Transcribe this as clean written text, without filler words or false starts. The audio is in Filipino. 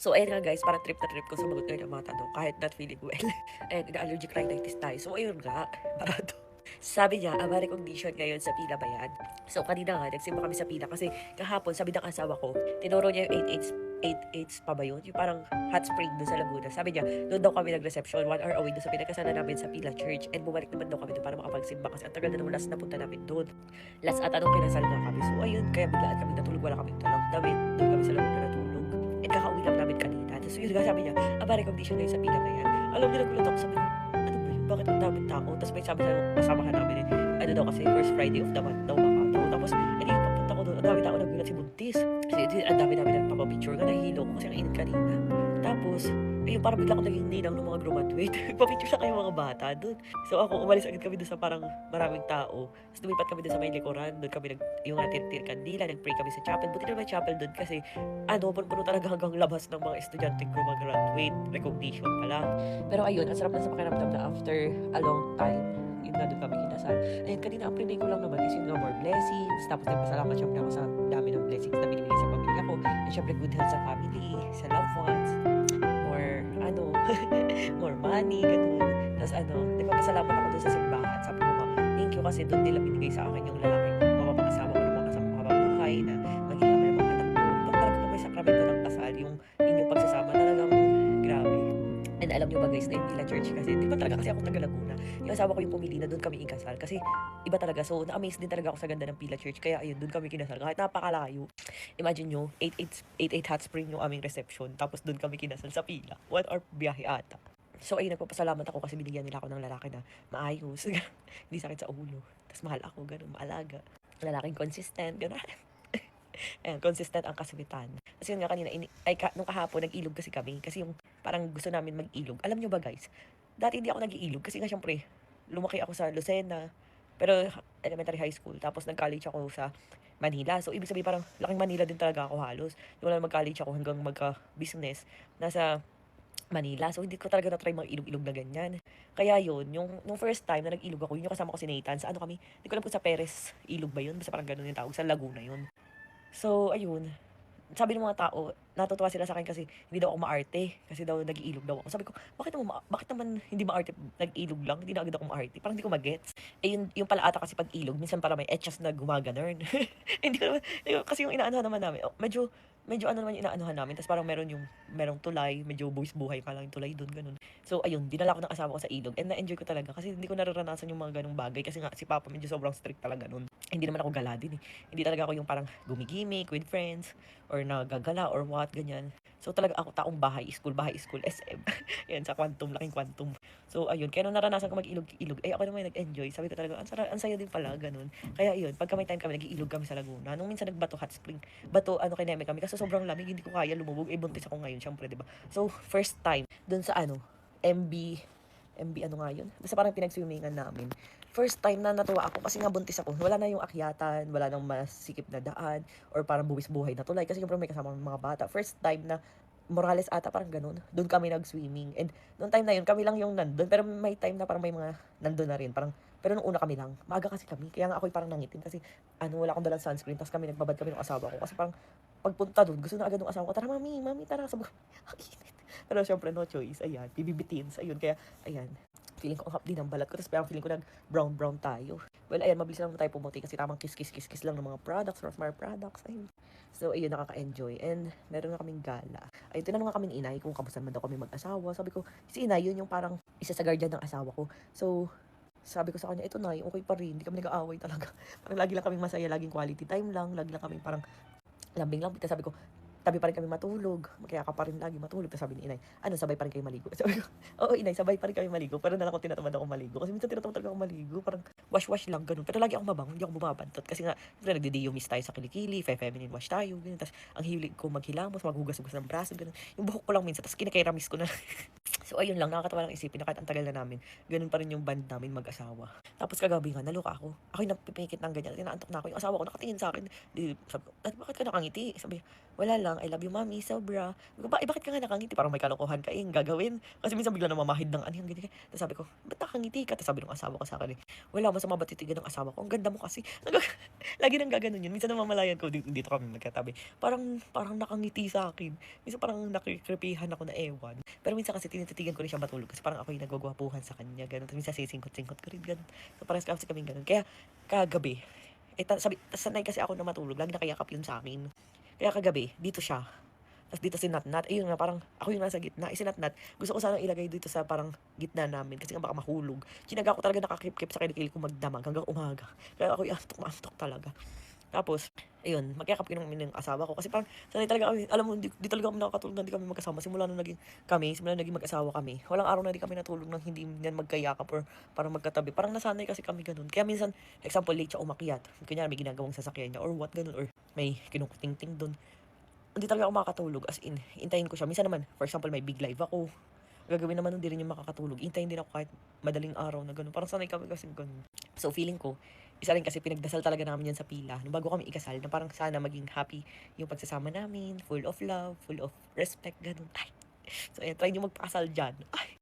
So, ayun nga guys, parang trip na trip ko sumagot ngayon ng mga tanong kahit not feeling well. And allergic rhinitis tayo. So, ayun nga, parado. Sabi niya, may recognition ngayon sa pila ba yan? So, kanina nga, nagsimba kami sa pila kasi kahapon, sabi ng asawa ko, tinuro niya yung 8-8 pa ba yun? Yung parang hot spring doon sa Laguna. Sabi niya, doon daw kami nag-reception, 1 hour away doon sa pinagkasana namin sa Pila Church. And bumalik naman daw kami doon para makapagsimba kasi ang tagal na nung last na punta namin doon. Last ata nung kinasal nga kami. So, ayun, kaya biglaan kami natulog, wala kaming dalang damit. Doon kami sa Laguna natulog. And kakauwi lang namin kanina. So, yun nga sabi niya, recognition ngayon sa pila ba yan? Alam niyo, nagulat ako, sabi ko, ano ba yun? Bakit ang daming tao? Tapos may sabi sa kasamahan namin, ano daw kasi first Friday of the month daw Makataw. Tapos, yung pagpunta ko doon, ang dami tao nagulat si Buntis. Kasi ang dami namin nagpapapicture nga, nahihilo ko kasi ang init kanina. Tapos, ayun, parang bigla ko naging ninang ng mga graduate. Nagpapicture sa kayong mga bata doon. So ako, umalis agad kami doon sa parang maraming tao. Tapos lumipat kami doon sa may likuran. Doon kami yung natin kandila, nag-pray kami sa chapel. Buti na may chapel doon kasi puno talaga hanggang labas ng mga estudyante graduate. Recognition pala. Pero ayun, ang sarap na sa pakiramdam na after a long time, yun na doon kami kinasal. Ayun, kanina ang prinay ko lang naman is yung more blessings. Tapos nagpasalamat syempre ako sa dami ng blessings na binibigay sa pamilya ko. And syempre good health sa family, sa loved ones. More money, ganun. Tapos nagpapasalamat ako doon sa simbahan. Sabi ko nga, thank you kasi doon nila binigay sa akin yung lalaking mapapangasawa ko ng mga kapabuhay na maging ama ng mga anak ko. Doon talaga may sakramento ng kasal, yung inyong pagsasama talagang grabe. And alam nyo ba guys, na yung Pila Church kasi, di ba talaga kasi ako taga Laguna. Yung asawa ko yung pumili na doon kami ikasal kasi iba talaga. So, na-amaze din talaga ako sa ganda ng Pila Church. Kaya ayun, doon kami kinasal. Kahit napakalayo. Imagine nyo, 8-8 hot spring yung aming reception. Tapos doon kami kinasal sa Pila. 1 hour biyahe ata. So ayun, nagpapasalamat ako kasi binigyan nila ako ng lalaki na maayos. Hindi sakit sa ulo. Tapos mahal ako, ganun, maalaga. Lalaking consistent, ganun. Ayan, consistent ang kasulitan. Kasi yun nga kanina, nung kahapon, nag-ilog kasi kami. Kasi yung parang gusto namin mag-ilog. Alam nyo ba guys, dati hindi ako nag-iilog kasi nga syempre, lumaki ako sa Lucena, pero elementary high school. Tapos nag-college ako sa Manila. So, ibig sabihin parang laking Manila din talaga ako halos. Yung wala mag-college ako hanggang magka-business. Nasa Manila. So, hindi ko talaga na-try mga ilog-ilog na ganyan. Kaya yun, nung first time na nag-ilog ako, yun yung kasama ko si Nathan. Sa kami, hindi ko alam kung sa Perez ilog ba yun? Basta parang ganun yung tawag. Sa Laguna yun. So, ayun. Sabi ng mga tao, natutuwa sila sa akin kasi hindi daw ako maarte. Kasi daw nag-iilog daw ako. Sabi ko, bakit naman hindi maarte, nag-ilog lang? Hindi na agad ako maarte. Parang hindi ko magets. Yung pala ata kasi pag ilog, minsan para may etchas na gumaganon. Hindi ko naman, kasi yung inaanuhan naman namin, medyo naman yung inaanuhan namin. Tapos parang merong tulay, medyo buwis buhay ka lang yung tulay doon, ganun. So, ayun, dinala ko ng asawa ko sa ilog. And na-enjoy ko talaga kasi hindi ko nararanasan yung mga ganung bagay. Kasi nga, si Papa medyo sobrang strict talaga nun. Hindi naman ako gala din eh. Hindi talaga ako yung parang gumigimik with friends or nagagala or what, ganyan. So talaga ako taong bahay school, SM. Yan, sa Quantum, laking Quantum. So ayun, kaya nung naranasan ko mag-ilog-ilog, ako naman nag-enjoy. Sabi ko talaga, ang saya din pala, ganun. Kaya yun, pagka may time kami, nag-iilog kami sa Laguna. Nung minsan nagbato hot spring, kineme kami. Kasi sobrang lamig, hindi ko kaya lumubog. Buntis ako ngayon, syempre, diba? So, first time, dun sa MB ano nga yun? Basta parang pinag-swimmingan namin. First time na natuwa ako kasi nga buntis ako. Wala na yung akyatan, wala nang masikip na daan, or parang buwis buhay na tulay. Kasi syempre may kasama mga bata. First time na Morales ata, parang ganun. Doon kami nag-swimming. And noong time na yun, kami lang yung nandun. Pero may time na parang may mga nandun na rin. Pero nung una kami lang, maaga kasi kami. Kaya nga ako'y parang nangitim kasi wala akong dalang sunscreen. Tapos nagbabad kami ng asawa ko. Kasi parang pagpunta doon, gusto na agad ng asawa ko, tara mami, tara. Sabi ko, ang init. Pero syempre, no choice. Ayan, bibibitins. Ayun, kaya, ayan. Feeling ko ang hapdi ng balat ko. Tapos parang feeling ko nag-brown tayo. Well, ayan, mabilis lang tayo pumuti kasi tamang kiss lang ng mga products, Rosemary products. Ayun. So, ayun, nakaka-enjoy. And meron na kaming gala. Ayun, tinanong nga kaming inay kung kamusta man daw kami mag-asawa. Sabi ko, si inay, yun yung parang isa sa guardian ng asawa ko. So, sabi ko sa kanya, ito na, okay pa rin. Hindi kami nag-aaway talaga. Parang lagi lang kaming masaya, laging quality time lang. Lagi lang kaming parang lambing-lambing. Sabi ko, tabi pa rin kami matulog. Kaya ka pa rin lagi matulog. Tapos sabi ni inay, sabay pa rin kayo maligo? Sabi ko, oo inay, sabay pa rin kami maligo. Pero na ako tinatamad ako maligo. Kasi minsan tinatamad talaga ako maligo. Parang wash-wash lang, ganun. Pero lagi akong mabango, hindi ako bumabantot. Kasi nga, nagdi-deomis tayo sa kilikili, feminine wash tayo, ganun. Tapos ang hilig ko maghilamos, maghugas-hugas ng braso, ganun. Yung buhok ko lang minsan, tapos kinakairamis ko na. So ayun lang, nakakatawa lang isipin na kahit ang tagal na namin, gano'n pa rin yung bond namin mag-asawa. Tapos kagabi nga naloka ako, ako'y napipikit ng ganyan, inaantok na ako, yung asawa ko nakatingin sa'kin, 'di sabi ko, "At bakit ka nakangiti?" Sabi niya, "Wala lang, I love you mommy, sobra." Sabi ko, bakit ka nga nakangiti? Parang may kalokohan ka, gagawin." Kasi minsan biglang namamahid ng ano, ganyan. Tapos sabi ko, "Ba't nakangiti ka?" Tapos sabi ng asawa ko sa'kin, "Wala, masama ba titigan ng asawa ko? Ang ganda mo kasi." Lagi nang gaganon yun, minsan namamalayan ko, dito kami magkatabi, parang parang nakangiti sa'kin. Minsan parang nakikripihan ako na ewan. Pero minsan kasi tinititigan ko rin siya matulog kasi parang ako yung nagwagwapuhan sa kanya, gano'n. Tapos minsan sisingkot-singkot ko rin, gano'n. So, parehas kasi kaming gano'n. Kaya kagabi, sanay kasi ako na matulog, lagi nakayakap yun sa akin. Kaya kagabi, dito siya. Tapos dito si Natnat, ayun nga, parang ako yung nasa gitna. Si Natnat, gusto ko sanang ilagay dito sa parang gitna namin kasi nga baka mahulog. Tsinaga ko talaga nakakip-kip sa kilikili ko magdamag hanggang umaga. Kaya ako yung antok na antok talaga. Tapos, ayun, magyakap kami ng asawa ko kasi parang sanay talaga kami, alam mo, di talaga kami nakakatulog na hindi kami magkasama simula nung naging mag-asawa kami. Walang araw na di kami natulog nang hindi yan magkayakap or parang magkatabi. Parang nasanay kasi kami gano'n. Kaya minsan, example, late siya umakyat. Kunyari may ginagawang sasakyan niya or what, gano'n, or may kinukuting-ting do'n. Hindi talaga ako makakatulog, as in, hintayin ko siya. Minsan naman, for example, may big live ako, gagawin naman nun di rin yung makakatulog. Hintayin din ako kahit madaling araw na gano'n. Parang sanay kami kasi gano'n. So, feeling ko, isa rin kasi pinagdasal talaga namin yan sa pila. Nung bago kami ikasal, na parang sana maging happy yung pagsasama namin, full of love, full of respect, gano'n. Ay. So, ayan, try nyo magpakasal dyan. Ay.